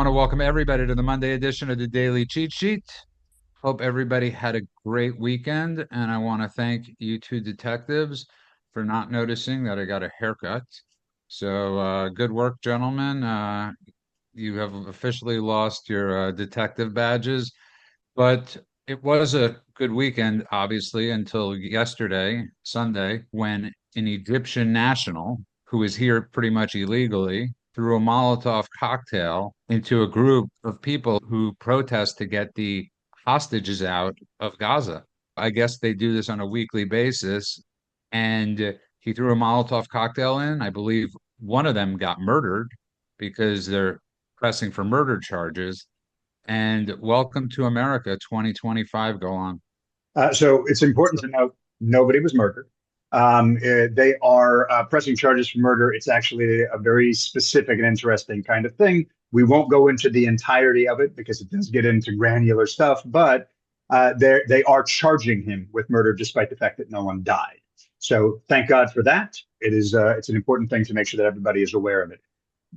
to welcome everybody to the Monday edition of the Daily Cheat Sheet. Hope everybody had a great weekend, and I want to thank you two detectives for not noticing that I got a haircut. So, good work, gentlemen. You have officially lost your detective badges, but it was a good weekend, obviously, until yesterday, Sunday, when an Egyptian national who is here pretty much illegally threw a Molotov cocktail into a group of people who protest to get the hostages out of Gaza. I guess they do this on a weekly basis. And he threw a Molotov cocktail in. I believe one of them got murdered because they're pressing for murder charges. And welcome to America 2025. Go on. So it's important to note nobody was murdered. They are pressing charges for murder. It's actually a very specific and interesting kind of thing. We won't go into the entirety of it because it does get into granular stuff, but they are charging him with murder despite the fact that no one died. So thank God for that. It's an important thing to make sure that everybody is aware of it.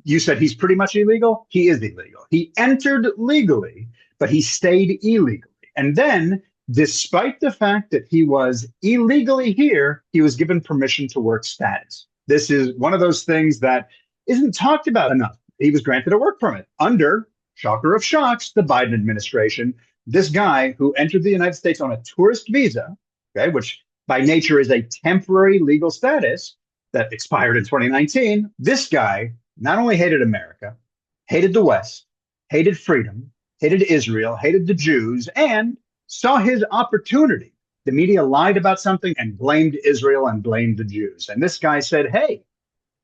You said he's pretty much illegal. He is illegal. He entered legally, but he stayed illegally. And then, despite the fact that he was illegally here, he was given permission to work status. This is one of those things that isn't talked about enough. He was granted a work permit under, shocker of shocks, the Biden administration. This guy who entered the United States on a tourist visa, okay, which by nature is a temporary legal status that expired in 2019. This guy not only hated America, hated the West, hated freedom, hated Israel, hated the Jews, and saw his opportunity. The media lied about something and blamed Israel and blamed the Jews. And this guy said, hey,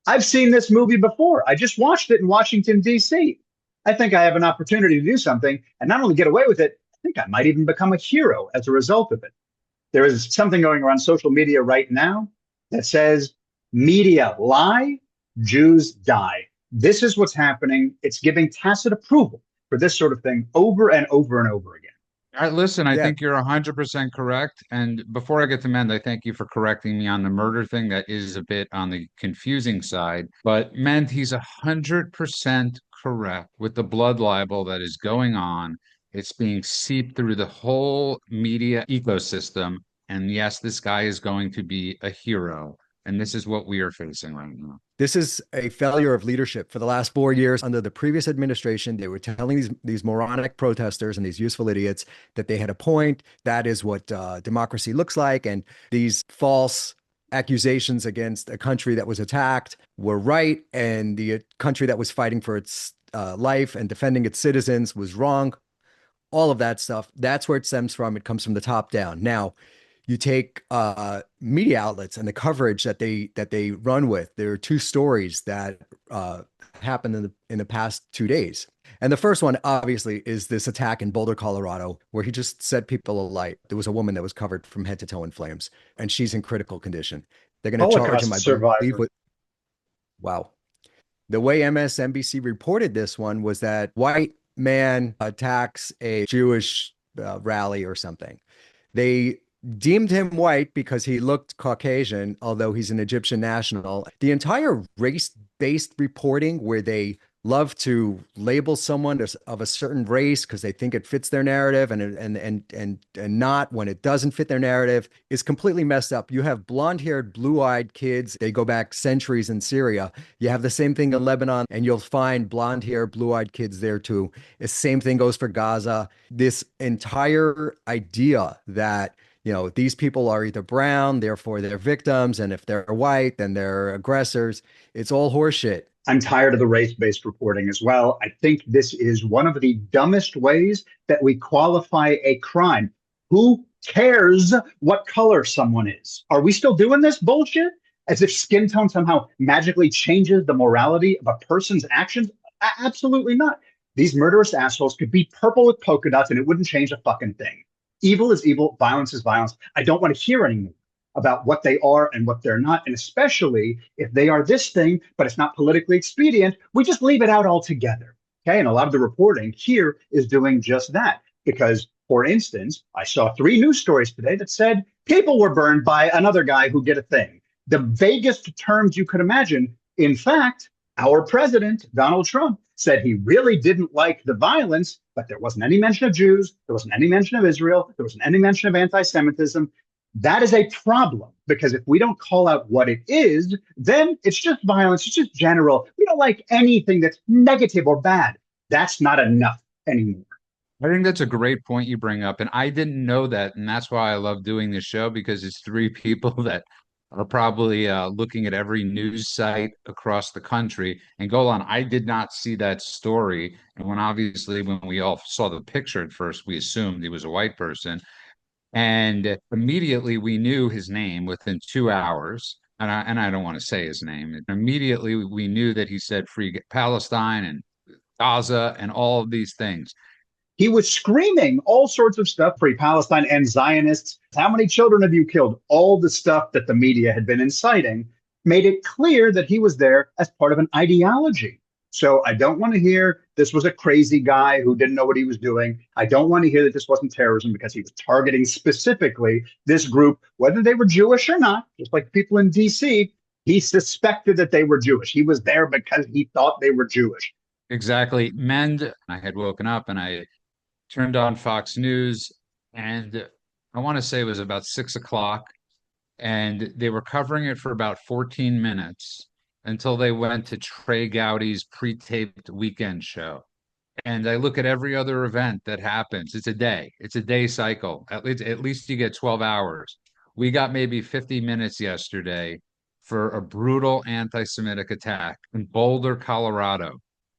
I've seen this movie before. I just watched it in Washington, D.C. I think I have an opportunity to do something and not only get away with it, I think I might even become a hero as a result of it. There is something going around social media right now that says media lie, Jews die. This is what's happening. It's giving tacit approval for this sort of thing over and over and over again. All right, listen, I Yeah, think you're 100% correct. And before I get to Mend, I thank you for correcting me on the murder thing. That is a bit on the confusing side. But Mend, he's 100% correct with the blood libel that is going on. It's being seeped through the whole media ecosystem. And yes, this guy is going to be a hero. And this is what we are facing right now. this is a failure of leadership. For the last 4 years, under the previous administration, they were telling these moronic protesters and these useful idiots that they had a point. That is what democracy looks like. And these false accusations against a country that was attacked were right. And the country that was fighting for its life and defending its citizens was wrong. All of that stuff. That's where it stems from. It comes from the top down. Now, you take media outlets and the coverage that they run with. There are two stories that happened in the past 2 days. And the first one, obviously, is this attack in Boulder, Colorado, where he just set people alight. There was a woman that was covered from head to toe in flames, and she's in critical condition. They're going to charge him, Holocaust I believe, survivor. with, wow. The way MSNBC reported this one was that white man attacks a Jewish rally or something. They deemed him white because he looked Caucasian, although he's an Egyptian national. The entire race-based reporting where they love to label someone of a certain race because they think it fits their narrative and not when it doesn't fit their narrative is completely messed up. You have blonde-haired, blue-eyed kids. They go back centuries in Syria. You have the same thing in Lebanon, and you'll find blonde-haired, blue-eyed kids there too. The same thing goes for Gaza. This entire idea that these people are either brown, therefore they're victims, and if they're white, then they're aggressors. It's all horseshit. I'm tired of the race-based reporting as well. I think this is one of the dumbest ways that we qualify a crime. Who cares what color someone is? Are we still doing this bullshit? As if skin tone somehow magically changes the morality of a person's actions? Absolutely not. These murderous assholes could be purple with polka dots and it wouldn't change a fucking thing. Evil is evil, violence is violence. I don't want to hear anymore about what they are and what they're not. And especially if they are this thing, but it's not politically expedient, we just leave it out altogether. Okay. And a lot of the reporting here is doing just that. Because, for instance, I saw 3 news stories today that said people were burned by another guy who did a thing. The vaguest terms you could imagine. In fact, Our president, Donald Trump, said he really didn't like the violence, but there wasn't any mention of Jews. There wasn't any mention of Israel. There wasn't any mention of anti-Semitism. That is a problem because if we don't call out what it is, then it's just violence. It's just general. We don't like anything that's negative or bad. That's not enough anymore. I think that's a great point you bring up. And I didn't know that. And that's why I love doing this show because it's three people that are probably looking at every news site across the country. And Golan, I did not see that story. And when we all saw the picture at first, we assumed he was a white person. And immediately we knew his name within 2 hours. And I don't want to say his name. And immediately we knew that he said free Palestine and Gaza and all of these things. He was screaming all sorts of stuff, free Palestine and Zionists. How many children have you killed? All the stuff that the media had been inciting made it clear that he was there as part of an ideology. So I don't want to hear this was a crazy guy who didn't know what he was doing. I don't want to hear that this wasn't terrorism because he was targeting specifically this group, whether they were Jewish or not, just like people in DC. He suspected that they were Jewish. He was there because he thought they were Jewish. Exactly. Mend, I had woken up and I turned on Fox News, and I want to say it was about 6 o'clock, and they were covering it for about 14 minutes until they went to Trey Gowdy's pre-taped weekend show. And I look at every other event that happens. It's a day cycle. At least you get 12 hours. We got maybe 50 minutes yesterday for a brutal anti-Semitic attack in Boulder, Colorado.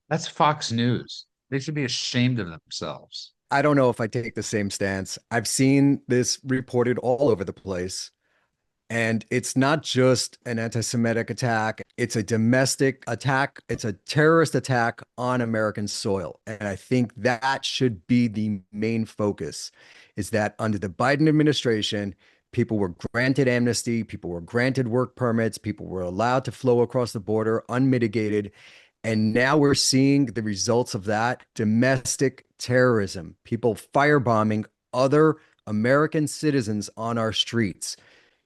That's Fox News. They should be ashamed of themselves. I don't know if I take the same stance. I've seen this reported all over the place. And it's not just an anti-Semitic attack. It's a domestic attack. It's a terrorist attack on American soil. And I think that should be the main focus, is that under the Biden administration, people were granted amnesty, people were granted work permits, people were allowed to flow across the border unmitigated. And now we're seeing the results of that domestic terrorism, people firebombing other American citizens on our streets.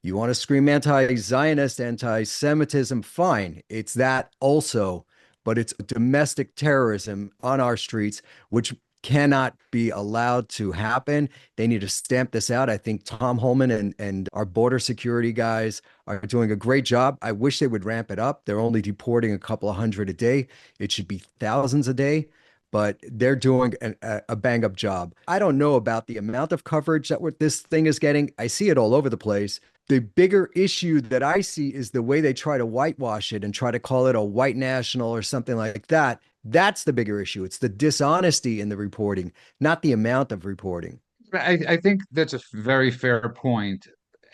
You want to scream anti-Zionist, anti-Semitism, fine. It's that also, but it's domestic terrorism on our streets, which cannot be allowed to happen. They need to stamp this out. I think Tom Holman and our border security guys are doing a great job. I wish they would ramp it up. They're only deporting a couple of hundred a day. It should be thousands a day, but they're doing a bang-up job. I don't know about the amount of coverage that this thing is getting. I see it all over the place. The bigger issue that I see is the way they try to whitewash it and try to call it a white national or something like that. That's the bigger issue. It's the dishonesty in the reporting, not the amount of reporting. I think that's a very fair point.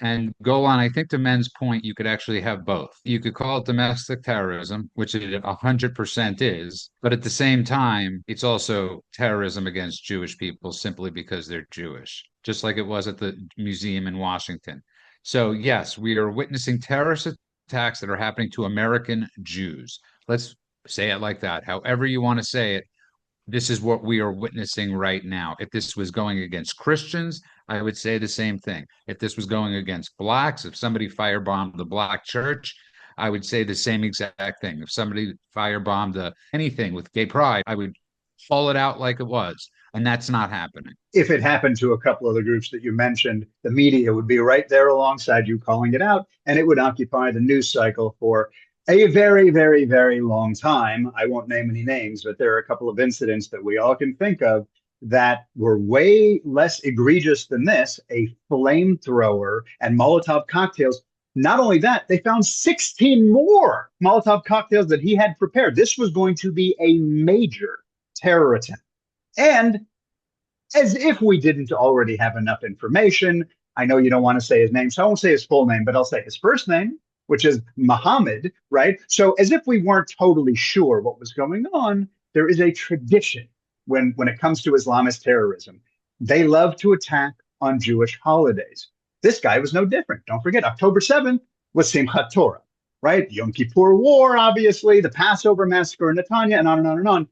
And Golan, I think to Men's point, you could actually have both. You could call it domestic terrorism, which it 100% is, but at the same time, it's also terrorism against Jewish people simply because they're Jewish, just like it was at the museum in Washington. So yes, we are witnessing terrorist attacks that are happening to American Jews. Let's say it like that. However you want to say it, this is what we are witnessing right now. If this was going against Christians, I would say the same thing. If this was going against blacks, if somebody firebombed the black church, I would say the same exact thing. If somebody firebombed anything with gay pride, I would call it out like it was. And that's not happening. If it happened to a couple of the groups that you mentioned, the media would be right there alongside you calling it out, and it would occupy the news cycle for a very, very, very long time. I won't name any names, but there are a couple of incidents that we all can think of that were way less egregious than this, a flamethrower and Molotov cocktails. Not only that, they found 16 more Molotov cocktails that he had prepared. This was going to be a major terror attempt. And as if we didn't already have enough information, I know you don't want to say his name, so I won't say his full name, but I'll say his first name, which is Muhammad, right? So as if we weren't totally sure what was going on, there is a tradition when it comes to Islamist terrorism. They love to attack on Jewish holidays. This guy was no different. Don't forget, October 7th was Simchat Torah, right? Yom Kippur War, obviously, the Passover massacre in Netanya, and on and on and on.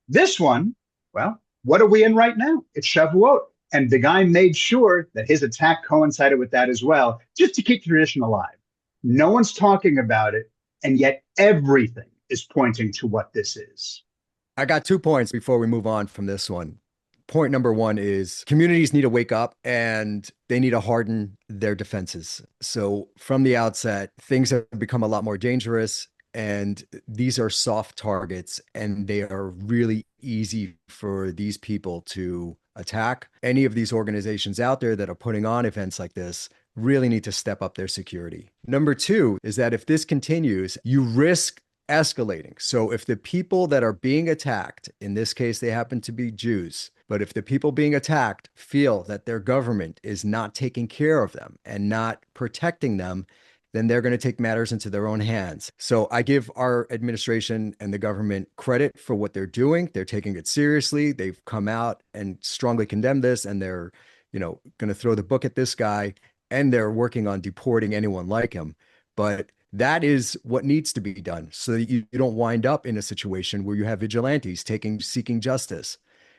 This one, well, what are we in right now? It's Shavuot. And the guy made sure that his attack coincided with that as well, just to keep tradition alive. No one's talking about it. And yet everything is pointing to what this is. I got 2 points before we move on from this one. Point number one is communities need to wake up and they need to harden their defenses. So from the outset, things have become a lot more dangerous, and these are soft targets, and they are really easy for these people to attack. Any of these organizations out there that are putting on events like this really need to step up their security. Number two is that if this continues, you risk escalating. So if the people that are being attacked, in this case, they happen to be Jews, but if the people being attacked feel that their government is not taking care of them and not protecting them, then they're going to take matters into their own hands. So I give our administration and the government credit for what they're doing. They're taking it seriously. They've come out and strongly condemned this, and they're, going to throw the book at this guy, and they're working on deporting anyone like him. But that is what needs to be done so that you don't wind up in a situation where you have vigilantes seeking justice.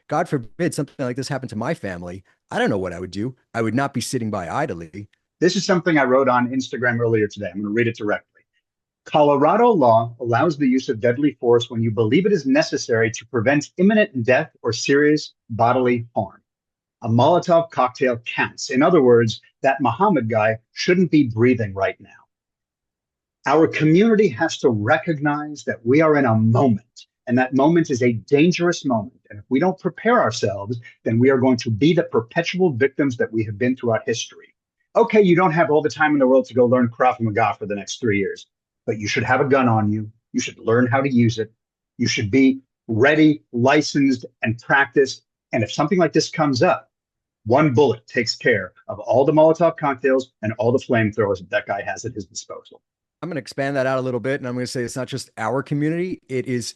God forbid something like this happened to my family. I don't know what I would do. I would not be sitting by idly. This is something I wrote on Instagram earlier today. I'm going to read it directly. Colorado law allows the use of deadly force when you believe it is necessary to prevent imminent death or serious bodily harm. A Molotov cocktail counts. In other words, that Muhammad guy shouldn't be breathing right now. Our community has to recognize that we are in a moment, and that moment is a dangerous moment. And if we don't prepare ourselves, then we are going to be the perpetual victims that we have been throughout history. Okay, you don't have all the time in the world to go learn Krav Maga for the next 3 years, but you should have a gun on you. You should learn how to use it. You should be ready, licensed, and practiced. And if something like this comes up, one bullet takes care of all the Molotov cocktails and all the flamethrowers that guy has at his disposal. I'm going to expand that out a little bit, and I'm going to say it's not just our community. It is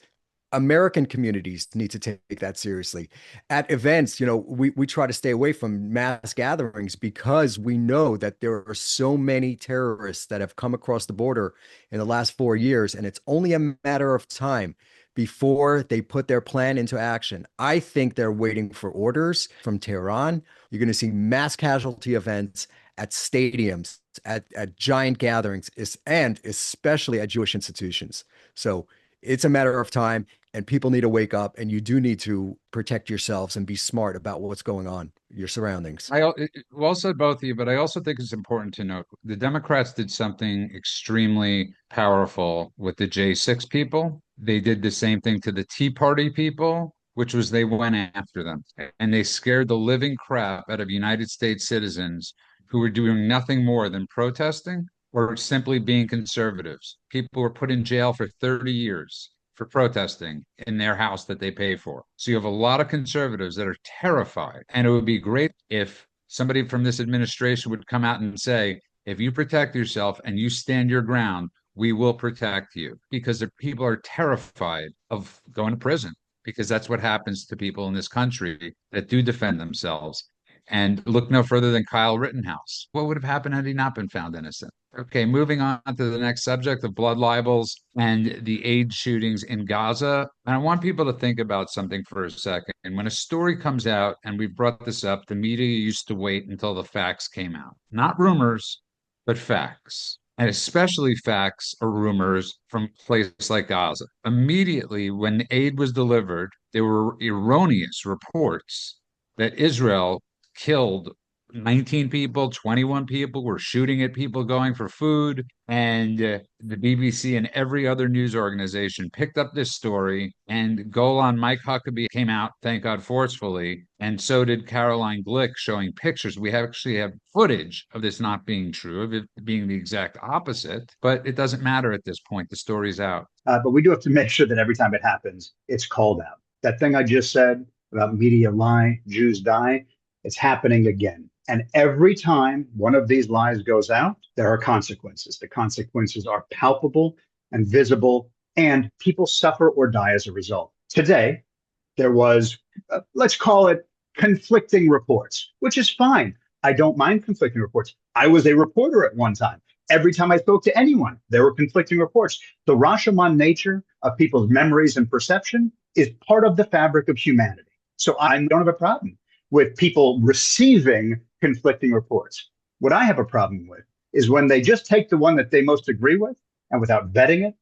American communities need to take that seriously. At events, we try to stay away from mass gatherings because we know that there are so many terrorists that have come across the border in the last 4 years, and it's only a matter of time before they put their plan into action. I think they're waiting for orders from Tehran. You're going to see mass casualty events at stadiums, at giant gatherings, and especially at Jewish institutions. So it's a matter of time, and people need to wake up, and you do need to protect yourselves and be smart about what's going on, your surroundings. Well said, both of you, but I also think it's important to note the Democrats did something extremely powerful with the J6 people. They did the same thing to the Tea Party people, which was they went after them, and they scared the living crap out of United States citizens who were doing nothing more than protesting or simply being conservatives. People were put in jail for 30 years for protesting in their house that they pay for. So you have a lot of conservatives that are terrified. And it would be great if somebody from this administration would come out and say, if you protect yourself and you stand your ground, we will protect you. Because the people are terrified of going to prison, because that's what happens to people in this country that do defend themselves. And look no further than Kyle Rittenhouse. What would have happened had he not been found innocent? Okay, moving on to the next subject of blood libels and the aid shootings in Gaza. And I want people to think about something for a second. And when a story comes out, and we brought this up, the media used to wait until the facts came out. Not rumors, but facts. And especially facts or rumors from a place like Gaza. Immediately when aid was delivered, there were erroneous reports that Israel killed 19 people, 21 people were shooting at people going for food. And the BBC and every other news organization picked up this story. And Golan Mike Huckabee came out, thank God, forcefully. And so did Caroline Glick, showing pictures. We actually have footage of this not being true, of it being the exact opposite. But it doesn't matter at this point. The story's out. But we do have to make sure that every time it happens, it's called out. That thing I just said about media lie, Jews die, it's happening again. And every time one of these lies goes out, there are consequences. The consequences are palpable and visible, and people suffer or die as a result. Today, there was, let's call it conflicting reports, which is fine. I don't mind conflicting reports. I was a reporter at one time. Every time I spoke to anyone, there were conflicting reports. The Rashomon nature of people's memories and perception is part of the fabric of humanity. So I don't have a problem with people receiving conflicting reports. What I have a problem with is when they just take the one that they most agree with, and without vetting it,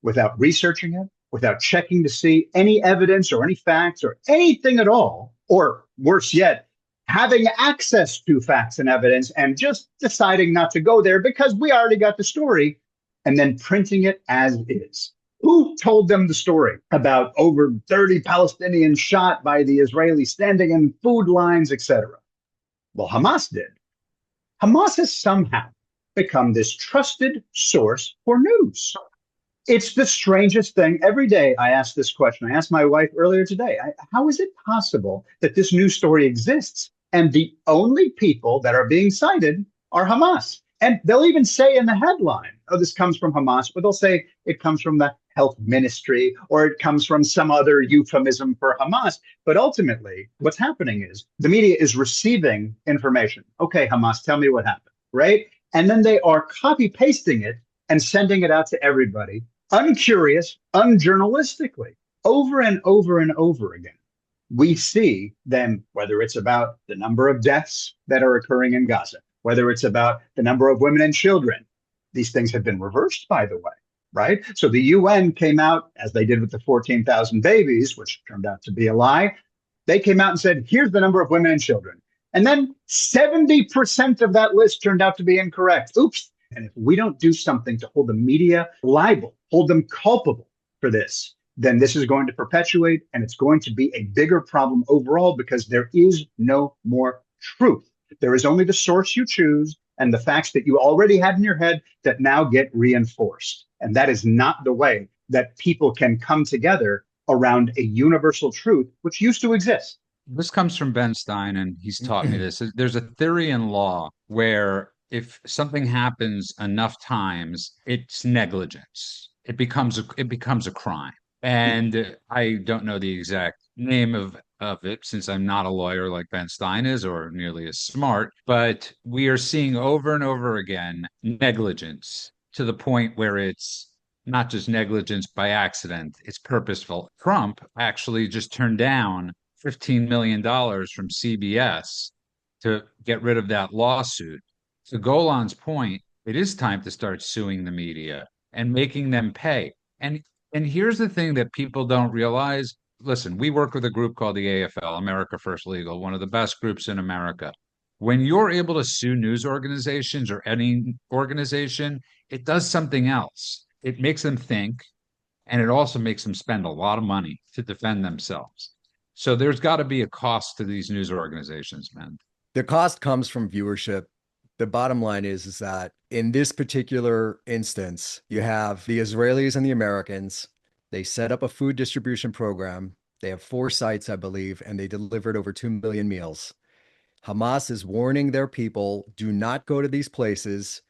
without researching it, without checking to see any evidence or any facts or anything at all, or worse yet, having access to facts and evidence and just deciding not to go there because we already got the story, and then printing it as is. Who told them the story about over 30 Palestinians shot by the Israelis standing in food lines, etc.? Well, Hamas did. Hamas has somehow become this trusted source for news. It's the strangest thing. Every day I ask this question. I asked my wife earlier today, how is it possible that this news story exists and the only people that are being cited are Hamas? And they'll even say in the headline, oh, this comes from Hamas, but they'll say it comes from the health ministry or it comes from some other euphemism for Hamas. But ultimately, what's happening is the media is receiving information. Okay, Hamas, tell me what happened, right? And then they are copy pasting it and sending it out to everybody, uncurious, unjournalistically, over and over and over again. We see them, whether it's about the number of deaths that are occurring in Gaza, whether it's about the number of women and children. These things have been reversed, by the way, right? So the UN came out, as they did with the 14,000 babies, which turned out to be a lie. They came out and said, here's the number of women and children. And then 70% of that list turned out to be incorrect. Oops. And if we don't do something to hold the media liable, hold them culpable for this, then this is going to perpetuate and it's going to be a bigger problem overall because there is no more truth. There is only the source you choose and the facts that you already had in your head that now get reinforced. And that is not the way that people can come together around a universal truth, which used to exist. This comes from Ben Stein, and he's taught me this. There's a theory in law where if something happens enough times, it's negligence. It becomes a crime. And I don't know the exact name of it since I'm not a lawyer like Ben Stein is or nearly as smart, but we are seeing over and over again negligence to the point where it's not just negligence by accident, it's purposeful. Trump actually just turned down $15 million from CBS to get rid of that lawsuit. To Golan's point, it is time to start suing the media and making them pay. And here's the thing that people don't realize. Listen, we work with a group called the AFL, America First Legal, one of the best groups in America. When you're able to sue news organizations or any organization, it does something else. It makes them think, and it also makes them spend a lot of money to defend themselves. So there's got to be a cost to these news organizations, man. The cost comes from viewership. The bottom line is that in this particular instance, you have the Israelis and the Americans. They set up a food distribution program. They have 4 sites, I believe, and they delivered over 2 million meals. Hamas is warning their people, do not go to these places.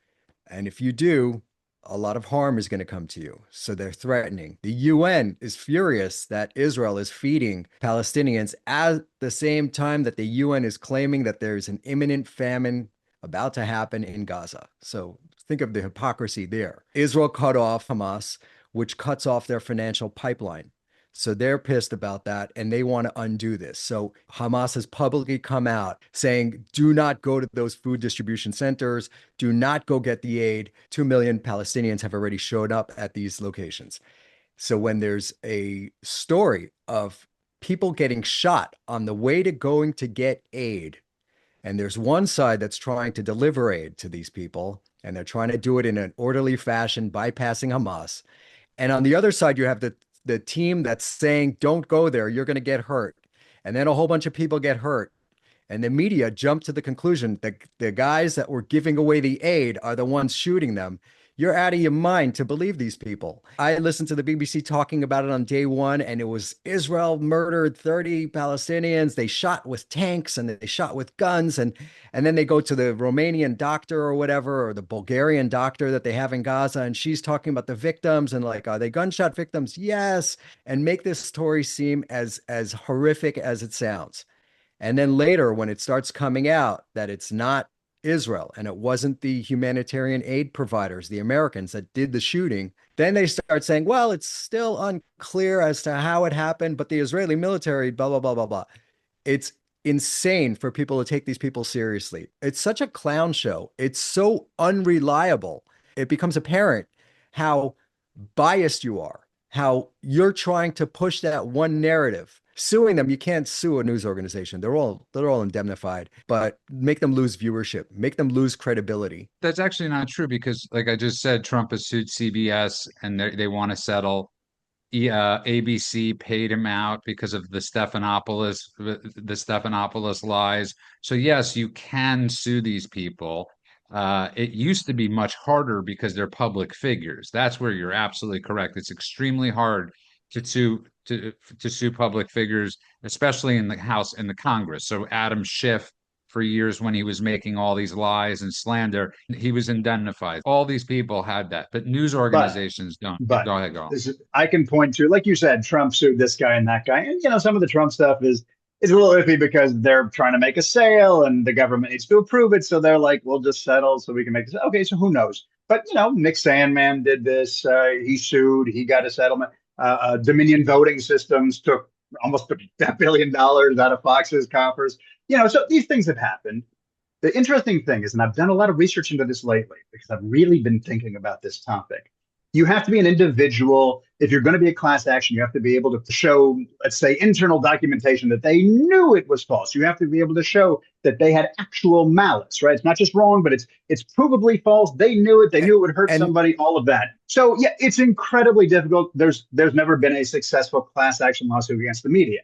And if you do, a lot of harm is going to come to you. So they're threatening. The UN is furious that Israel is feeding Palestinians at the same time that the UN is claiming that there's an imminent famine about to happen in Gaza. So think of the hypocrisy there. Israel cut off Hamas, which cuts off their financial pipeline. So they're pissed about that and they want to undo this. So Hamas has publicly come out saying, do not go to those food distribution centers. Do not go get the aid. 2 million Palestinians have already showed up at these locations. So when there's a story of people getting shot on the way to going to get aid, and there's one side that's trying to deliver aid to these people, and they're trying to do it in an orderly fashion, bypassing Hamas. And on the other side, you have the team that's saying, don't go there, you're going to get hurt. And then a whole bunch of people get hurt. And the media jump to the conclusion that the guys that were giving away the aid are the ones shooting them. You're out of your mind to believe these people. I listened to the BBC talking about it on day one, and it was Israel murdered 30 Palestinians. They shot with tanks and they shot with guns. And then they go to the Romanian doctor or whatever, or the Bulgarian doctor that they have in Gaza. And she's talking about the victims and like, are they gunshot victims? Yes. And make this story seem as horrific as it sounds. And then later, when it starts coming out that it's not Israel and it wasn't the humanitarian aid providers, the Americans that did the shooting, then they start saying, well, it's still unclear as to how it happened, but the Israeli military, blah, blah, blah, blah, blah. It's insane for people to take these people seriously. It's such a clown show. It's so unreliable. It becomes apparent how biased you are, how you're trying to push that one narrative. Suing them, you can't sue a news organization. They're all indemnified, but make them lose viewership, make them lose credibility. That's actually not true because, like I just said, Trump has sued CBS and they want to settle. ABC paid him out because of the Stephanopoulos lies. So yes, you can sue these people. It used to be much harder because they're public figures. That's where you're absolutely correct. It's extremely hard to sue public figures, especially in the House and the Congress. So Adam Schiff, for years when he was making all these lies and slander, he was indemnified. All these people had that, but news But organizations don't. but Go ahead, go. I can point to, like you said, Trump sued this guy and that guy, and some of the Trump stuff is a little iffy because they're trying to make a sale and the government needs to approve it, so they're like, we'll just settle so we can make this. Okay, so who knows? But Nick Sandman did this. He sued. He got a settlement. Dominion Voting Systems took almost $1 billion out of Fox's coffers. So these things have happened. The interesting thing is, and I've done a lot of research into this lately because I've really been thinking about this topic. You have to be an individual. If you're going to be a class action, you have to be able to show, let's say, internal documentation that they knew it was false. You have to be able to show that they had actual malice, right? It's not just wrong, but it's provably false. They knew it. They knew it would hurt somebody, all of that. So yeah, it's incredibly difficult. There's never been a successful class action lawsuit against the media.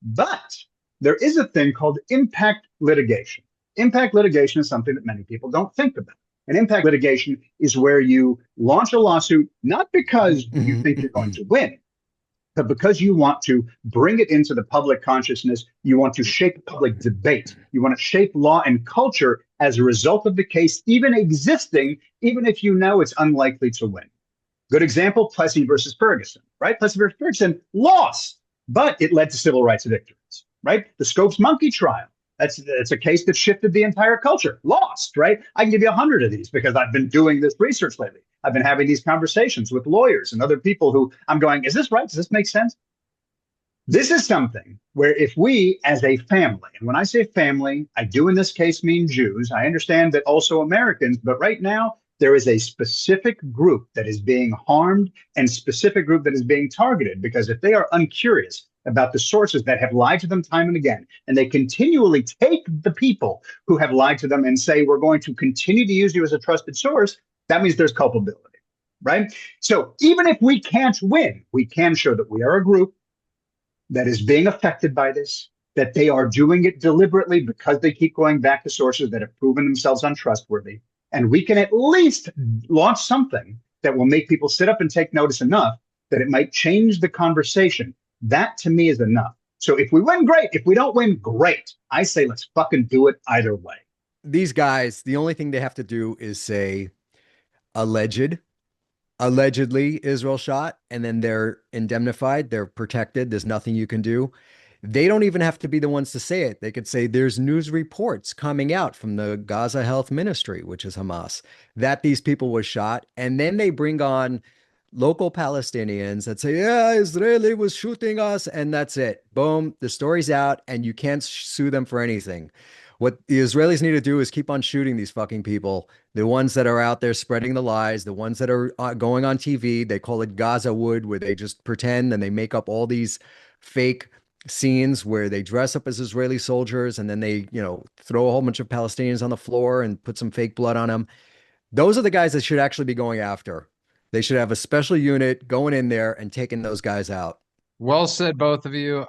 But there is a thing called impact litigation. Impact litigation is something that many people don't think about. And impact litigation is where you launch a lawsuit, not because you think you're going to win, but because you want to bring it into the public consciousness. You want to shape public debate. You want to shape law and culture as a result of the case even existing, even if you know it's unlikely to win. Good example, Plessy versus Ferguson, right? Plessy versus Ferguson lost, but it led to civil rights victories, right? The Scopes Monkey trial. It's a case that shifted the entire culture. Lost, right? I can give you 100 of these because I've been doing this research lately. I've been having these conversations with lawyers and other people who I'm going, is this right? Does this make sense? This is something where if we as a family, and when I say family, I do in this case mean Jews. I understand that also Americans, but right now there is a specific group that is being harmed and specific group that is being targeted because if they are uncurious about the sources that have lied to them time and again, and they continually take the people who have lied to them and say, we're going to continue to use you as a trusted source, that means there's culpability, right? So even if we can't win, we can show that we are a group that is being affected by this, that they are doing it deliberately because they keep going back to sources that have proven themselves untrustworthy. And we can at least launch something that will make people sit up and take notice enough that it might change the conversation. That to me is enough. So if we win, great. If we don't win, great. I say let's fucking do it either way. These guys, the only thing they have to do is say allegedly Israel shot, and then they're indemnified, they're protected. There's nothing you can do. They don't even have to be the ones to say it. They could say there's news reports coming out from the Gaza Health Ministry, which is Hamas, that these people were shot. And then they bring on local Palestinians that say, yeah, Israeli was shooting us. And that's it. Boom. The story's out and you can't sue them for anything. What the Israelis need to do is keep on shooting these fucking people. The ones that are out there spreading the lies, the ones that are going on TV, they call it Gaza Wood, where they just pretend and they make up all these fake scenes where they dress up as Israeli soldiers and then they, throw a whole bunch of Palestinians on the floor and put some fake blood on them. Those are the guys that should actually be going after. They should have a special unit going in there and taking those guys out. Well said, both of you.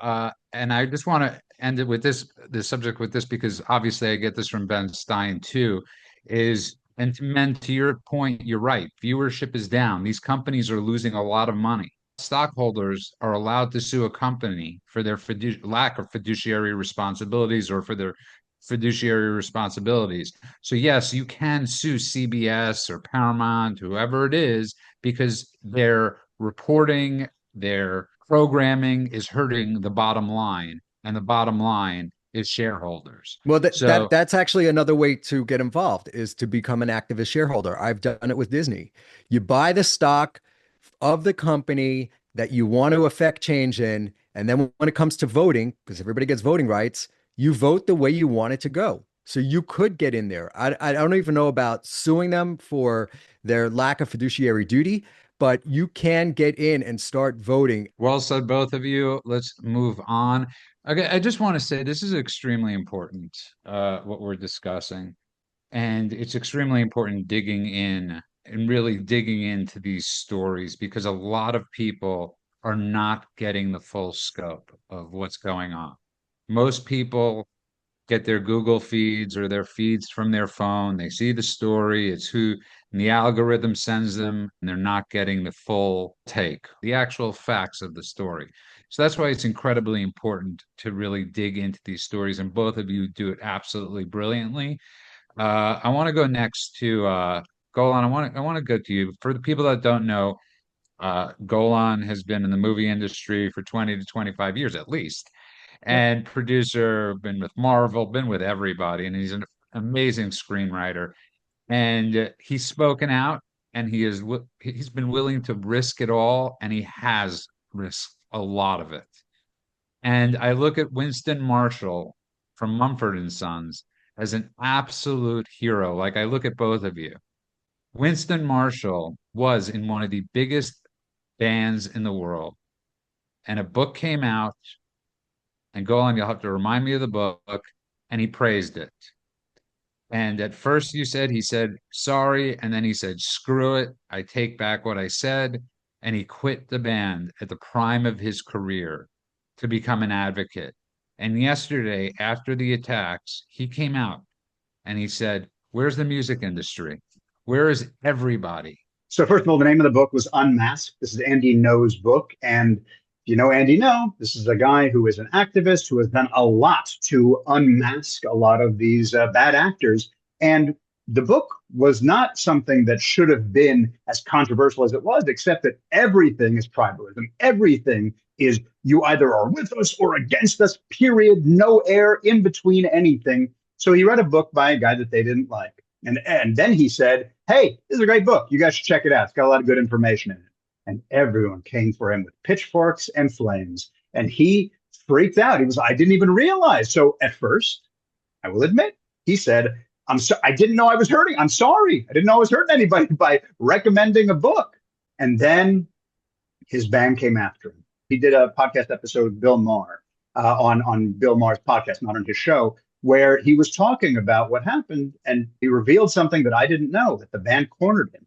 And I just want to end it with this subject with this, because obviously I get this from Ben Stein too, and men, to your point, you're right. Viewership is down. These companies are losing a lot of money. Stockholders are allowed to sue a company for their lack of fiduciary responsibilities or for their fiduciary responsibilities. So yes, you can sue CBS or Paramount, whoever it is, because their reporting, their programming is hurting the bottom line, and the bottom line is shareholders. Well, that's actually another way to get involved, is to become an activist shareholder. I've done it with Disney. You buy the stock of the company that you want to affect change in, and then when it comes to voting, because everybody gets voting rights, you vote the way you want it to go. So you could get in there. I don't even know about suing them for their lack of fiduciary duty, but you can get in and start voting. Well said, both of you. Let's move on. Okay, I just want to say this is extremely important, what we're discussing. And it's extremely important digging in and really digging into these stories because a lot of people are not getting the full scope of what's going on. Most people get their Google feeds or their feeds from their phone. They see the story, it's who and the algorithm sends them, and they're not getting the full take, the actual facts of the story. So that's why it's incredibly important to really dig into these stories. And both of you do it absolutely brilliantly. I want to go next to Golan. I want to go to you. For the people that don't know, Golan has been in the movie industry for 20 to 25 years at least, Yep. and producer, been with Marvel, been with everybody, and he's an amazing screenwriter. And he's spoken out, and he's been willing to risk it all, and he has risked a lot of it. And I look at Winston Marshall from Mumford and Sons as an absolute hero. Like I look at both of you. Winston Marshall was in one of the biggest bands in the world, and a book came out, and go on, you'll have to remind me of the book, and he praised it. And at first he said sorry, and then he said, screw it, I take back what I said. And he quit the band at the prime of his career to become an advocate. And yesterday, after the attacks, he came out and he said, where's the music industry? Where is everybody? So first of all, the name of the book was Unmasked. This is Andy Ngo's book. And you know Andy Ngo, this is a guy who is an activist who has done a lot to unmask a lot of these bad actors. And the book was not something that should have been as controversial as it was, except that everything is tribalism. Everything is you either are with us or against us, period. No air in between anything. So he read a book by a guy that they didn't like. And then he said, hey, this is a great book. You guys should check it out. It's got a lot of good information in it. And everyone came for him with pitchforks and flames. And he freaked out. He was, I didn't even realize. So at first, I will admit, he said, I didn't know I was hurting. I'm sorry. I didn't know I was hurting anybody by recommending a book. And then his band came after him. He did a podcast episode with Bill Maher on Bill Maher's podcast, not on his show, where he was talking about what happened, and he revealed something that I didn't know, that the band cornered him.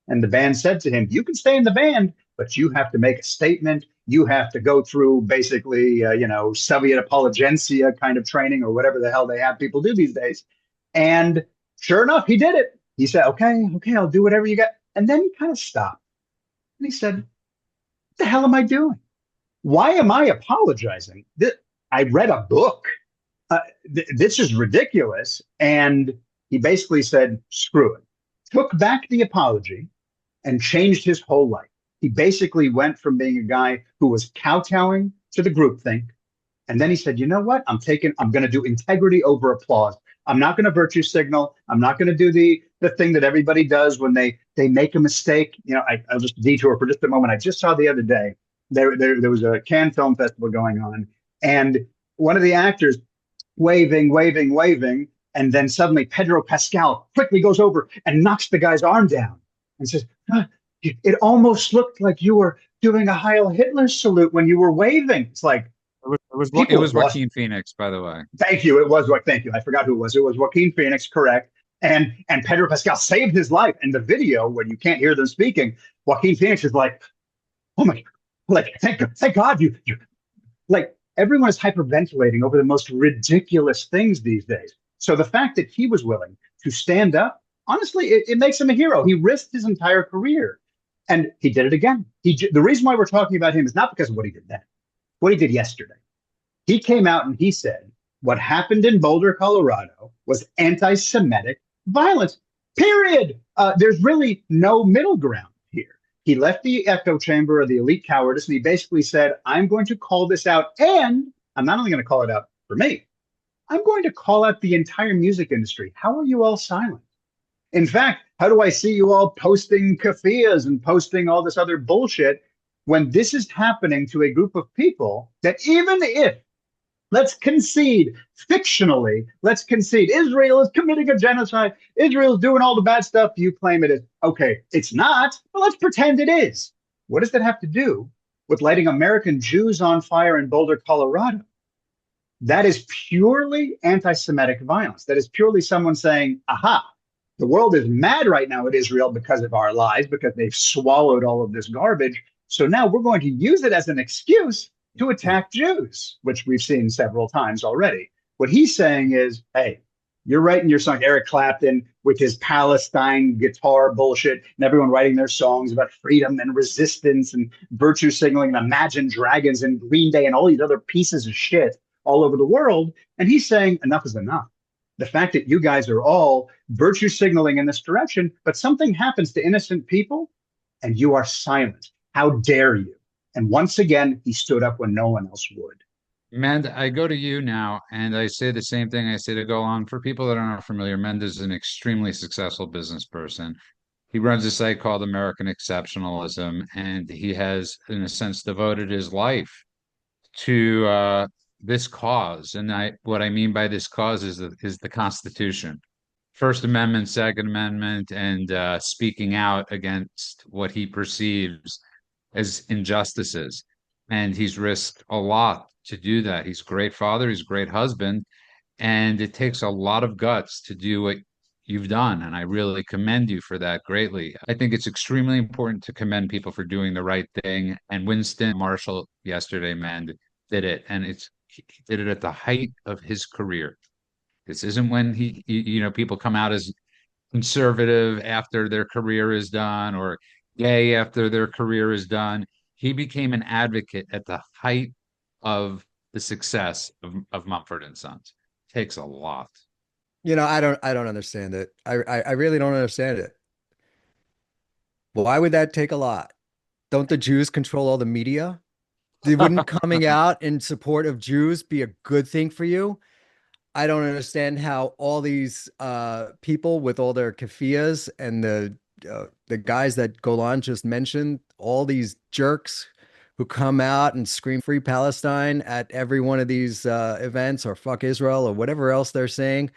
And the band said to him, you can stay in the band, but you have to make a statement. You have to go through basically, Soviet apologencia kind of training or whatever the hell they have people do these days. And sure enough, he did it. He said, okay, I'll do whatever you got. And then he kind of stopped. And he said, what the hell am I doing? Why am I apologizing? I read a book. This is ridiculous. And he basically said, screw it. Took back the apology and changed his whole life. He basically went from being a guy who was kowtowing to the groupthink. And then he said, you know what? I'm going to do integrity over applause. I'm not going to virtue signal. I'm not going to do the thing that everybody does when they make a mistake. I'll just detour for just a moment. I just saw the other day, there was a Cannes Film Festival going on, and one of the actors waving, and then suddenly Pedro Pascal quickly goes over and knocks the guy's arm down and says, it almost looked like you were doing a Heil Hitler salute when you were waving. It's like, it was Joaquin Phoenix, by the way. Thank you. Thank you. I forgot who it was. It was Joaquin Phoenix, correct. And Pedro Pascal saved his life. And the video, when you can't hear them speaking, Joaquin Phoenix is like, oh my, like, thank God you like, everyone is hyperventilating over the most ridiculous things these days. So the fact that he was willing to stand up, honestly, it makes him a hero. He risked his entire career, and he did it again. The reason why we're talking about him is not because of what he did then, what he did yesterday. He came out and he said, what happened in Boulder, Colorado was anti-Semitic violence, period. There's really no middle ground here. He left the echo chamber of the elite cowardice, and he basically said, I'm going to call this out, and I'm not only going to call it out for me, I'm going to call out the entire music industry. How are you all silent? In fact, how do I see you all posting kafiyas and posting all this other bullshit when this is happening to a group of people that even if Let's concede fictionally. Let's concede Israel is committing a genocide. Israel is doing all the bad stuff. You claim it is. Okay, it's not, but let's pretend it is. What does that have to do with lighting American Jews on fire in Boulder, Colorado? That is purely anti Semitic violence. That is purely someone saying, aha, the world is mad right now at Israel because of our lies, because they've swallowed all of this garbage. So now we're going to use it as an excuse to attack Jews, which we've seen several times already. What he's saying is, hey, you're writing your song, Eric Clapton, with his Palestine guitar bullshit, and everyone writing their songs about freedom and resistance and virtue signaling and Imagine Dragons and Green Day and all these other pieces of shit all over the world. And he's saying enough is enough. The fact that you guys are all virtue signaling in this direction, but something happens to innocent people and you are silent. How dare you? And once again, he stood up when no one else would. Mend, I go to you now, and I say the same thing I say to go on. For people that are not familiar, Mend is an extremely successful business person. He runs a site called American Exceptionalism, and he has, in a sense, devoted his life to this cause. And what I mean by this cause is the Constitution, First Amendment, Second Amendment, and speaking out against what he perceives as injustices. And he's risked a lot to do that. He's a great father, he's a great husband, and it takes a lot of guts to do what you've done. And I really commend you for that greatly. I think it's extremely important to commend people for doing the right thing. And Winston Marshall yesterday, man, did it. And he did it at the height of his career. This isn't when people come out as conservative after their career is done or gay after their career is done. He became an advocate at the height of the success of Mumford and Sons. Takes a lot. I don't understand it. I really don't understand it. Why would that take a lot? Don't the Jews control all the media? Wouldn't coming out in support of Jews be a good thing for you? I don't understand how all these people with all their keffiyehs and the guys that Golan just mentioned, all these jerks who come out and scream "Free Palestine" at every one of these events, or "Fuck Israel" or whatever else they're saying.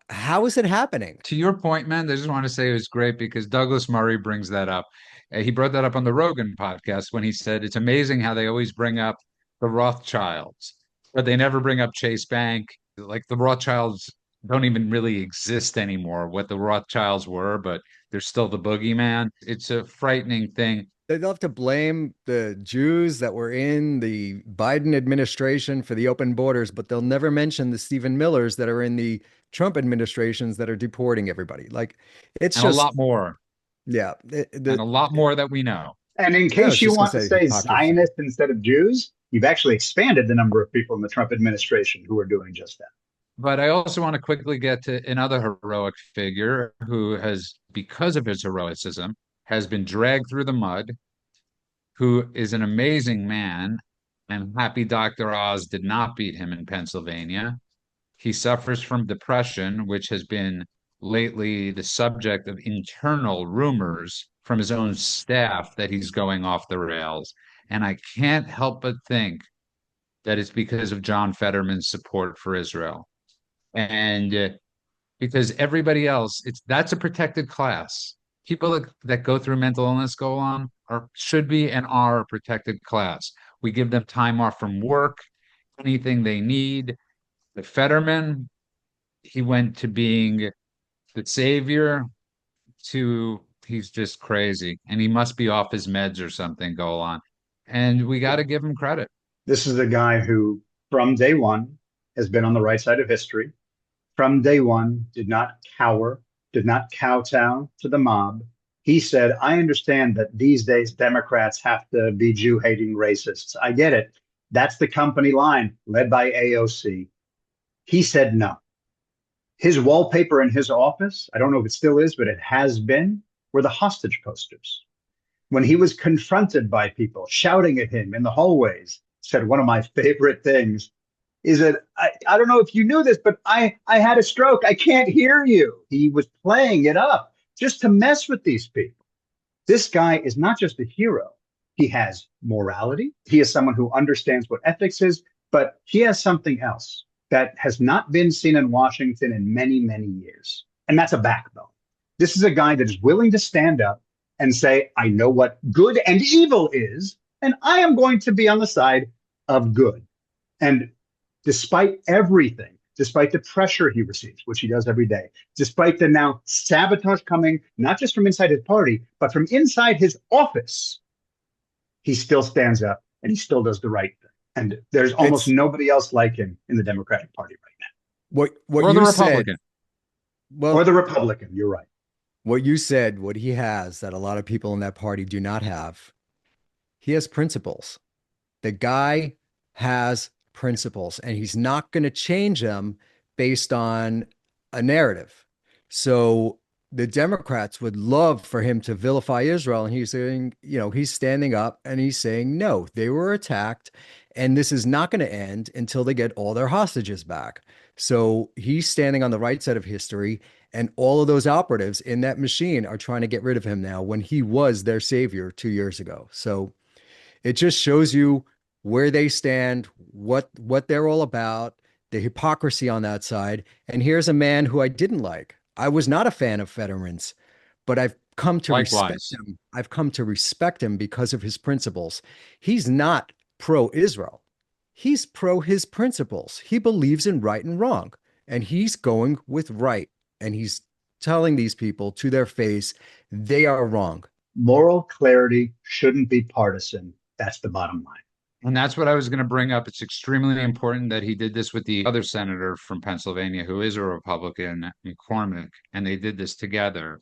How is it happening? To your point, man, I just want to say it was great because Douglas Murray brings that up. He brought that up on the Rogan podcast when he said it's amazing how they always bring up the Rothschilds, but they never bring up Chase Bank. Like the Rothschilds don't even really exist anymore, what the Rothschilds were, but they're still the boogeyman. It's a frightening thing. They love to blame the Jews that were in the Biden administration for the open borders, but they'll never mention the Stephen Millers that are in the Trump administrations that are deporting everybody. Like, it's And a just, lot more, yeah. and a lot more that we know. And in I was case you just gonna want to say say hypocrisy. Zionist instead of Jews, you've actually expanded the number of people in the Trump administration who are doing just that. But I also want to quickly get to another heroic figure who has, because of his heroicism, has been dragged through the mud, who is an amazing man. And happy Dr. Oz did not beat him in Pennsylvania. He suffers from depression, which has been lately the subject of internal rumors from his own staff that he's going off the rails. And I can't help but think that it's because of John Fetterman's support for Israel. And because everybody else, that's a protected class. People that go through mental illness go on or should be and are a protected class. We give them time off from work, anything they need. The Fetterman, he went to being the savior to he's just crazy and he must be off his meds or something go on. And we got to give him credit. This is a guy who, from day one, has been on the right side of history. From day one, did not cower, did not kowtow to the mob. He said, I understand that these days Democrats have to be Jew hating racists. I get it. That's the company line led by AOC. He said no. His wallpaper in his office, I don't know if it still is, but it has been, were the hostage posters. When he was confronted by people shouting at him in the hallways, said one of my favorite things is that I don't know if you knew this, but I had a stroke. I can't hear you. He was playing it up just to mess with these people. This guy is not just a hero. He has morality. He is someone who understands what ethics is, But he has something else that has not been seen in Washington in many, many years. And that's a backbone. This is a guy that is willing to stand up and say, I know what good and evil is, and I am going to be on the side of good. And despite everything, despite the pressure he receives, which he does every day, despite the now sabotage coming not just from inside his party, but from inside his office, he still stands up and he still does the right thing. And there's almost It's nobody else like him in the Democratic Party right what Or the you said. Republican. now, or Well, the Republican. You're right. what you said, what he has that a lot of people in that party do not have, he has principles. The guy has principles and he's not going to change them based on a narrative. So the Democrats would love for him to vilify Israel. And he's saying, he's standing up and he's saying, no, they were attacked. And this is not going to end until they get all their hostages back. So he's standing on the right side of history. And all of those operatives in that machine are trying to get rid of him now when he was their savior 2 years ago. So it just shows you where they stand, what they're all about, the hypocrisy on that side. And here's a man who I didn't like. I was not a fan of Fetterman's, but I've come to respect Likewise. him. I've come to respect him because of his principles. He's not pro-Israel. He's pro his principles. He believes in right and wrong, and he's going with right. And he's telling these people to their face, they are wrong. Moral clarity shouldn't be partisan. That's the bottom line. And that's what I was going to bring up. It's extremely important that he did this with the other senator from Pennsylvania, who is a Republican, McCormick, and they did this together.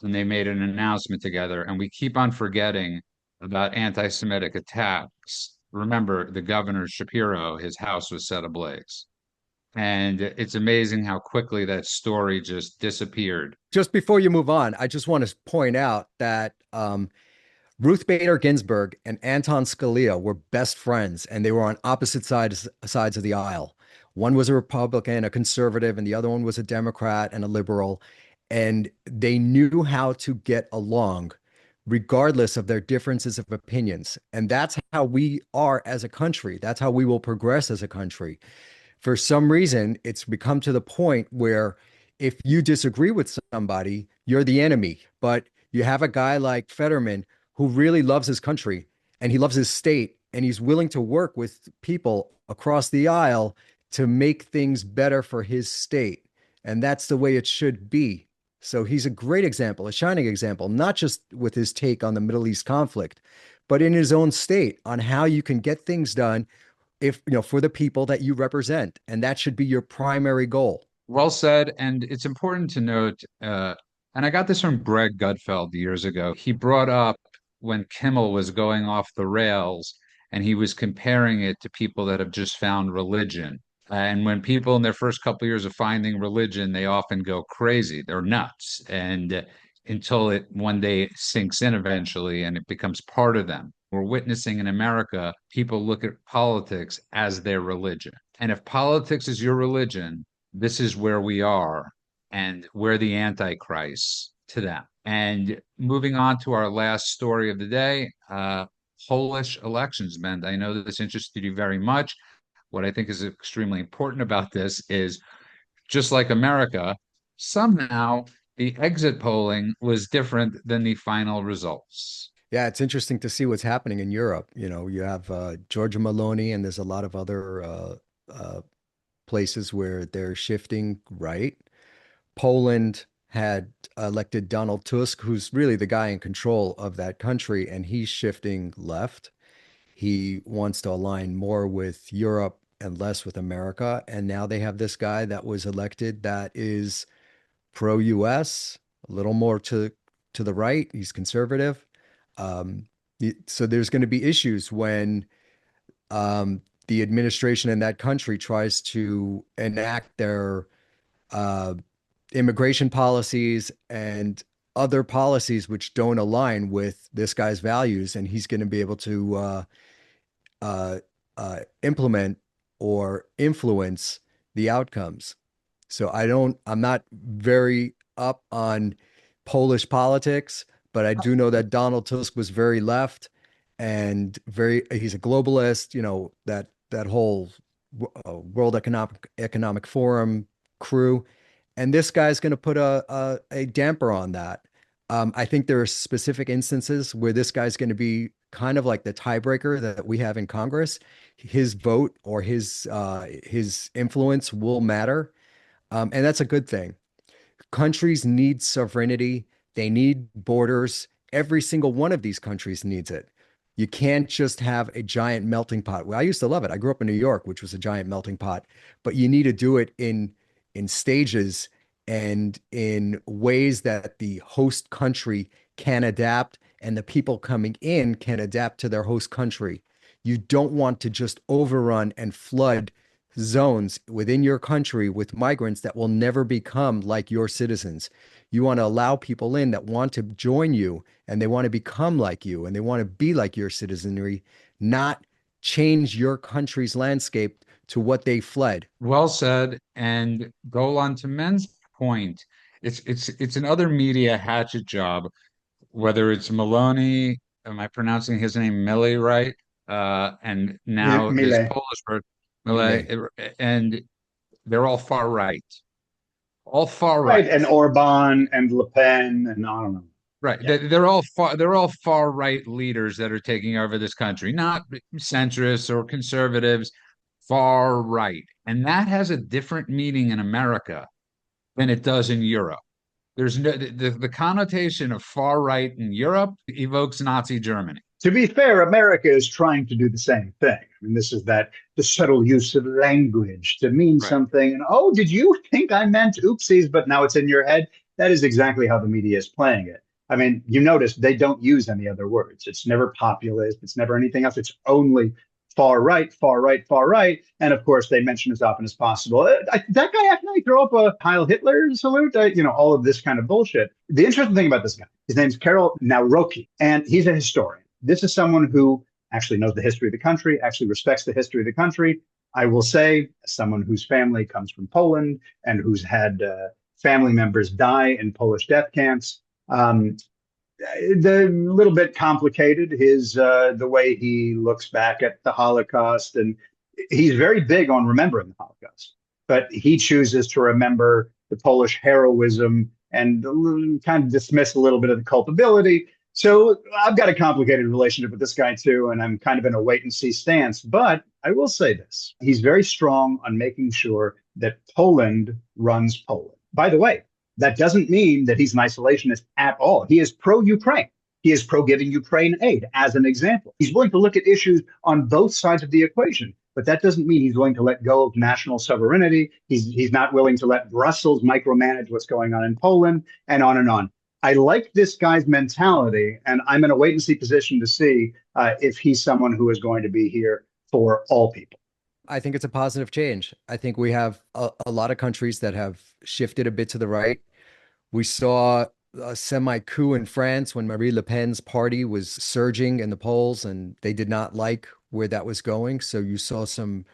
And they made an announcement together. And we keep on forgetting about anti-Semitic attacks. Remember, the governor Shapiro, his house was set ablaze. And it's amazing how quickly that story just disappeared. Just before you move on, I just want to point out that Ruth Bader Ginsburg and Anton Scalia were best friends, and they were on opposite sides of the aisle. One was a Republican, a conservative, and the other one was a Democrat and a liberal. And they knew how to get along regardless of their differences of opinions. And that's how we are as a country. That's how we will progress as a country. For some reason, it's become to the point where if you disagree with somebody, you're the enemy. But you have a guy like Fetterman who really loves his country and he loves his state and he's willing to work with people across the aisle to make things better for his state. And that's the way it should be. So he's a great example, a shining example, not just with his take on the Middle East conflict, but in his own state on how you can get things done if for the people that you represent, and that should be your primary goal. Well said. And it's important to note, and I got this from Greg Gutfeld years ago. He brought up when Kimmel was going off the rails and he was comparing it to people that have just found religion. And when people in their first couple of years of finding religion, they often go crazy. They're nuts. And until it one day sinks in eventually and it becomes part of them. We're witnessing in America, people look at politics as their religion. And if politics is your religion, this is where we are, and we're the Antichrist to them. And moving on to our last story of the day, Polish elections, Ben. I know that this interested you very much. What I think is extremely important about this is just like America, somehow the exit polling was different than the final results. Yeah, it's interesting to see what's happening in Europe. You have Georgia Maloney, and there's a lot of other places where they're shifting right. Poland had elected Donald Tusk, who's really the guy in control of that country, and he's shifting left. He wants to align more with Europe and less with America. And now they have this guy that was elected that is pro-US, a little more to the right. He's conservative. Um, so there's going to be issues when the administration in that country tries to enact their uh, immigration policies and other policies which don't align with this guy's values, and he's going to be able to implement or influence the outcomes. So I'm not very up on Polish politics, but I do know that Donald Tusk was very left and he's a globalist, that whole World Economic Forum crew, and this guy's going to put a damper on that. I think there are specific instances where this guy's going to be kind of like the tiebreaker that we have in Congress. His vote or his influence will matter, and that's a good thing. Countries need sovereignty. They need borders. Every single one of these countries needs it. You can't just have a giant melting pot. Well, I used to love it. I grew up in New York, which was a giant melting pot, but you need to do it in stages and in ways that the host country can adapt and the people coming in can adapt to their host country. You don't want to just overrun and flood zones within your country with migrants that will never become like your citizens. You want to allow people in that want to join you and they want to become like you and they want to be like your citizenry, not change your country's landscape to what they fled. Well said. And go on to Men's point. It's another media hatchet job, whether it's Maloney, am I pronouncing his name Millie right? And now this Millet. Polish word, Millet, and they're all far Right, right. and Orban and Le Pen and I don't know. Right. Yeah. They're all far right leaders that are taking over this country, not centrists or conservatives, far right. And that has a different meaning in America than it does in Europe. There's no the connotation of far right in Europe evokes Nazi Germany. To be fair, America is trying to do the same thing. I mean, this is that the subtle use of language to mean Right. something. And oh, did you think I meant oopsies? But now it's in your head. That is exactly how the media is playing it. I mean, you notice they don't use any other words. It's never populist. It's never anything else. It's only far right, far right, far right. And of course, they mention as often as possible. That guy actually throw up a Heil Hitler salute, all of this kind of bullshit. The interesting thing about this guy, his name's Karol Nawrocki, and he's a historian. This is someone who actually knows the history of the country, actually respects the history of the country. I will say, as someone whose family comes from Poland and who's had family members die in Polish death camps, the little bit complicated the way he looks back at the Holocaust, and he's very big on remembering the Holocaust, but he chooses to remember the Polish heroism and kind of dismiss a little bit of the culpability. So I've got a complicated relationship with this guy too, and I'm kind of in a wait and see stance. But I will say this: he's very strong on making sure that Poland runs Poland. By the way, that doesn't mean that he's an isolationist at all. He is pro-Ukraine. He is pro-giving Ukraine aid, as an example. He's willing to look at issues on both sides of the equation, but that doesn't mean he's willing to let go of national sovereignty. He's not willing to let Brussels micromanage what's going on in Poland, and on and on. I like this guy's mentality, and I'm in a wait-and-see position to see if he's someone who is going to be here for all people. I think it's a positive change. I think we have a lot of countries that have shifted a bit to the right. We saw a semi-coup in France when Marine Le Pen's party was surging in the polls, and they did not like where that was going. So you saw some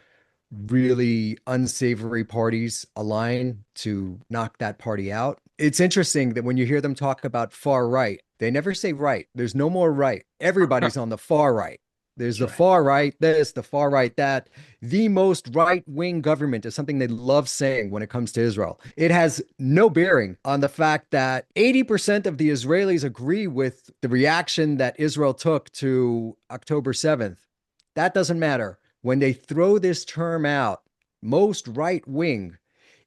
really unsavory parties align to knock that party out. It's interesting that when you hear them talk about far right, they never say right. There's no more right. Everybody's on the far right. There's the far right this, the far right that. The most right-wing government is something they love saying when it comes to Israel. It has no bearing on the fact that 80% of the Israelis agree with the reaction that Israel took to October 7th. That doesn't matter. When they throw this term out, most right-wing,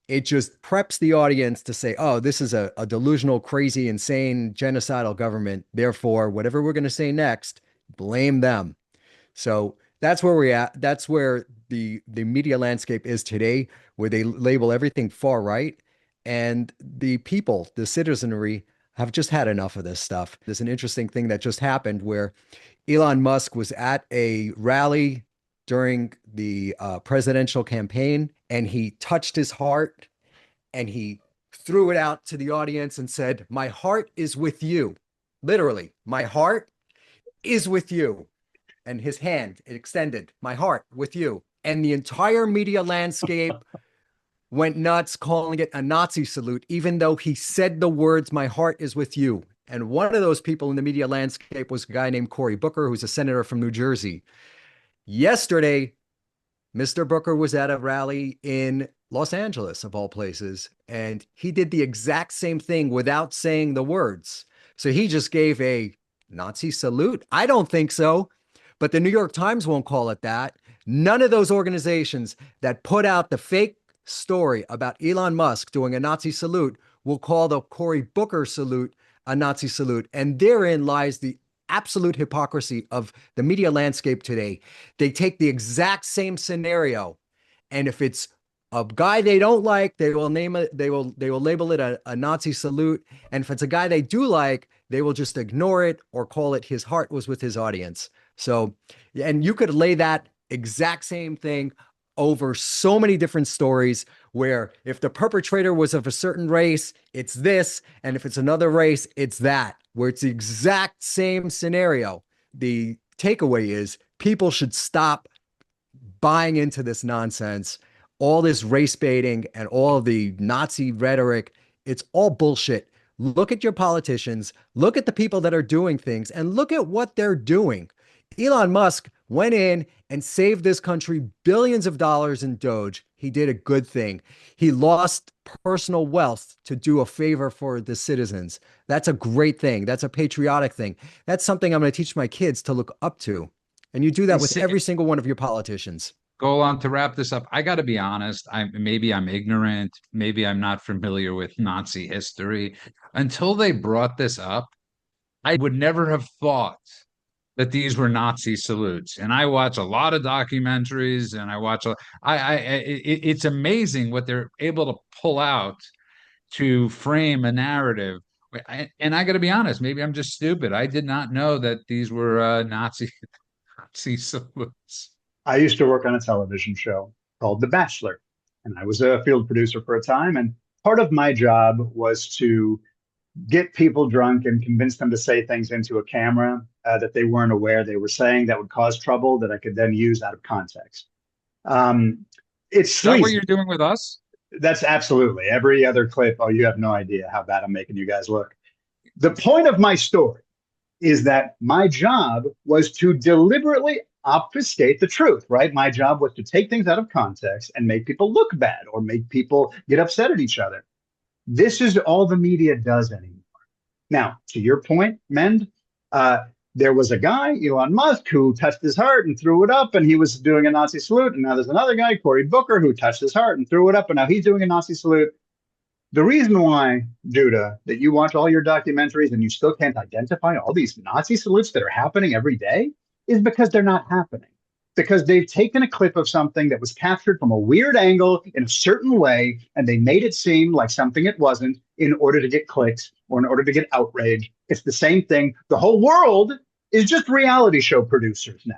it just preps the audience to say, oh, this is a delusional, crazy, insane, genocidal government. Therefore, whatever we're going to say next, blame them. So that's where we're at. That's where the media landscape is today, where they label everything far right. And the people, the citizenry, have just had enough of this stuff. There's an interesting thing that just happened where Elon Musk was at a rally during the presidential campaign, and he touched his heart and he threw it out to the audience and said, "My heart is with you." Literally, my heart is with you. And his hand extended, "My heart with you." And the entire media landscape went nuts, calling it a Nazi salute, even though he said the words, "My heart is with you." And one of those people in the media landscape was a guy named Cory Booker, who's a senator from New Jersey. Yesterday, Mr. Booker was at a rally in Los Angeles, of all places, and he did the exact same thing without saying the words. So he just gave a Nazi salute. I don't think so, but the New York Times won't call it that. None of those organizations that put out the fake story about Elon Musk doing a Nazi salute will call the Cory Booker salute a Nazi salute. And therein lies the absolute hypocrisy of the media landscape today. They take the exact same scenario, and if it's a guy they don't like, they will name it, they will label it a Nazi salute. And if it's a guy they do like, they will just ignore it or call it his heart was with his audience. So, and you could lay that exact same thing over so many different stories where if the perpetrator was of a certain race, it's this, and if it's another race, it's that, where it's the exact same scenario. The takeaway is people should stop buying into this nonsense, all this race baiting and all of the Nazi rhetoric. It's all bullshit. Look at your politicians, look at the people that are doing things, and look at what they're doing. Elon Musk went in and saved this country billions of dollars in Doge. He did a good thing. He lost personal wealth to do a favor for the citizens. That's a great thing. That's a patriotic thing. That's something I'm going to teach my kids to look up to. And you do that with every single one of your politicians. Go on to wrap this up. I got to be honest. Maybe I'm ignorant. Maybe I'm not familiar with Nazi history. Until they brought this up, I would never have thought that these were Nazi salutes. And I watch a lot of documentaries, and I watch. It's amazing what they're able to pull out to frame a narrative. And I got to be honest. Maybe I'm just stupid. I did not know that these were Nazi salutes. I used to work on a television show called The Bachelor, and I was a field producer for a time. And part of my job was to get people drunk and convince them to say things into a camera that they weren't aware they were saying that would cause trouble that I could then use out of context. It's Is that what sleazy. you're doing with us? That's absolutely every other clip. Oh, you have no idea how bad I'm making you guys look. The point of my story is that my job was to deliberately obfuscate the truth, right? My job was to take things out of context and make people look bad or make people get upset at each other. This is all the media does anymore. Now, to your point, Mend, there was a guy, Elon Musk, who touched his heart and threw it up, and he was doing a Nazi salute. And now there's another guy, Cory Booker, who touched his heart and threw it up, and now he's doing a Nazi salute. The reason why, Duda, that you watch all your documentaries and you still can't identify all these Nazi salutes that are happening every day is because they're not happening. Because they've taken a clip of something that was captured from a weird angle in a certain way, and they made it seem like something it wasn't in order to get clicks or in order to get outrage. It's the same thing. The whole world is just reality show producers now.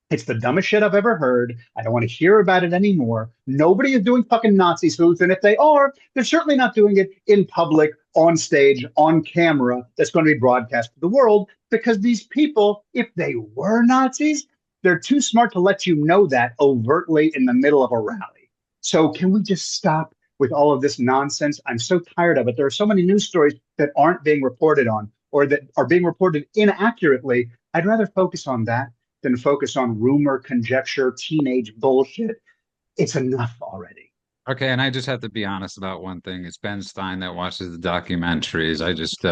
It's the dumbest shit I've ever heard. I don't want to hear about it anymore. Nobody is doing fucking Nazi salutes. And if they are, they're certainly not doing it in public, on stage, on camera, that's going to be broadcast to the world. Because these people, if they were Nazis, they're too smart to let you know that overtly in the middle of a rally. So can we just stop with all of this nonsense? I'm so tired of it. There are so many news stories that aren't being reported on or that are being reported inaccurately. I'd rather focus on that than focus on rumor, conjecture, teenage bullshit. It's enough already. Okay, and I just have to be honest about one thing. It's Ben Stein that watches the documentaries. I just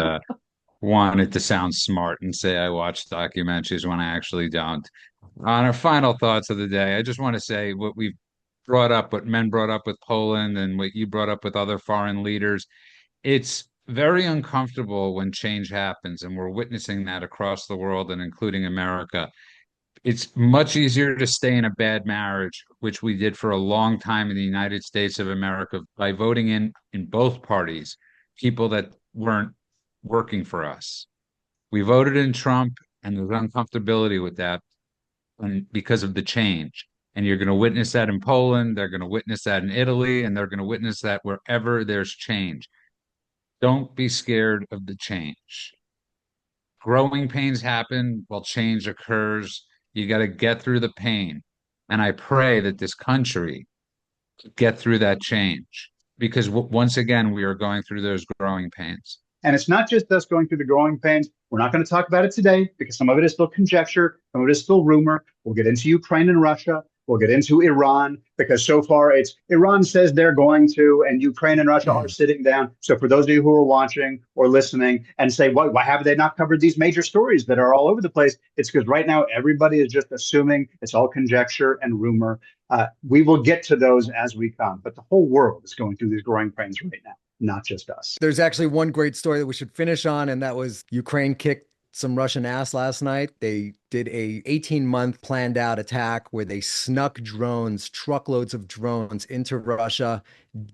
wanted to sound smart and say I watch documentaries when I actually don't. On our final thoughts of the day, I just want to say what we've brought up, what men brought up with Poland and what you brought up with other foreign leaders. It's very uncomfortable when change happens, and we're witnessing that across the world and including America. It's much easier to stay in a bad marriage, which we did for a long time in the United States of America by voting in both parties, people that weren't working for us. We voted in Trump, and there's uncomfortability with that and because of the change. And you're going to witness that in Poland, they're going to witness that in Italy, and they're going to witness that wherever there's change. Don't be scared of the change. Growing pains happen while change occurs. You got to get through the pain. And I pray that this country get through that change because once again, we are going through those growing pains. And it's not just us going through the growing pains. We're not going to talk about it today because some of it is still conjecture, some of it is still rumor. We'll get into Ukraine and Russia. We'll get into Iran because so far it's Iran says they're going to, and Ukraine and Russia are sitting down. So for those of you who are watching or listening and say, why have they not covered these major stories that are all over the place? It's because right now everybody is just assuming it's all conjecture and rumor. We will get to those as we come, but the whole world is going through these growing pains right now, not just us. There's actually one great story that we should finish on, and that was Ukraine kicked some Russian ass last night. They did a 18-month planned out attack where they snuck drones, truckloads of drones into Russia,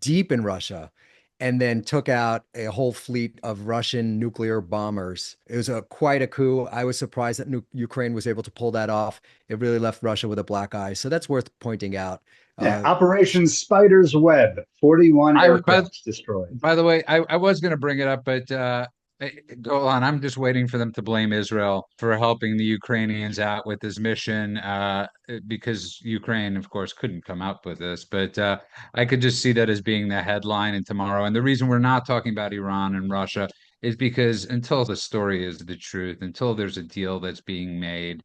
deep in Russia, and then took out a whole fleet of Russian nuclear bombers. It was quite a coup. I was surprised that Ukraine was able to pull that off. It really left Russia with a black eye. So that's worth pointing out. Yeah, Operation Spider's Web, 41 aircrafts destroyed. By the way, I was going to bring it up, but go on. I'm just waiting for them to blame Israel for helping the Ukrainians out with this mission, because Ukraine, of course, couldn't come up with this. But I could just see that as being the headline in tomorrow. And the reason we're not talking about Iran and Russia is because until the story is the truth, until there's a deal that's being made,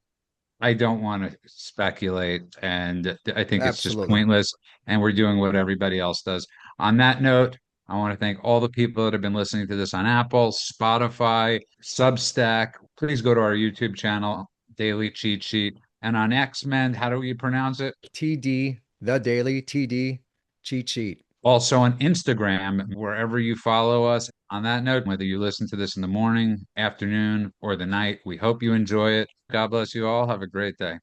I don't want to speculate, and I think it's just Absolutely. pointless. And we're doing what everybody else does. On that note, I want to thank all the people that have been listening to this on Apple, Spotify, Substack. Please go to our YouTube channel, Daily Cheat Sheet, and on X-Men. How do you pronounce it? TD, the Daily TD Cheat Sheet. Also on Instagram, wherever you follow us. On that note, whether you listen to this in the morning, afternoon, or the night, we hope you enjoy it. God bless you all. Have a great day.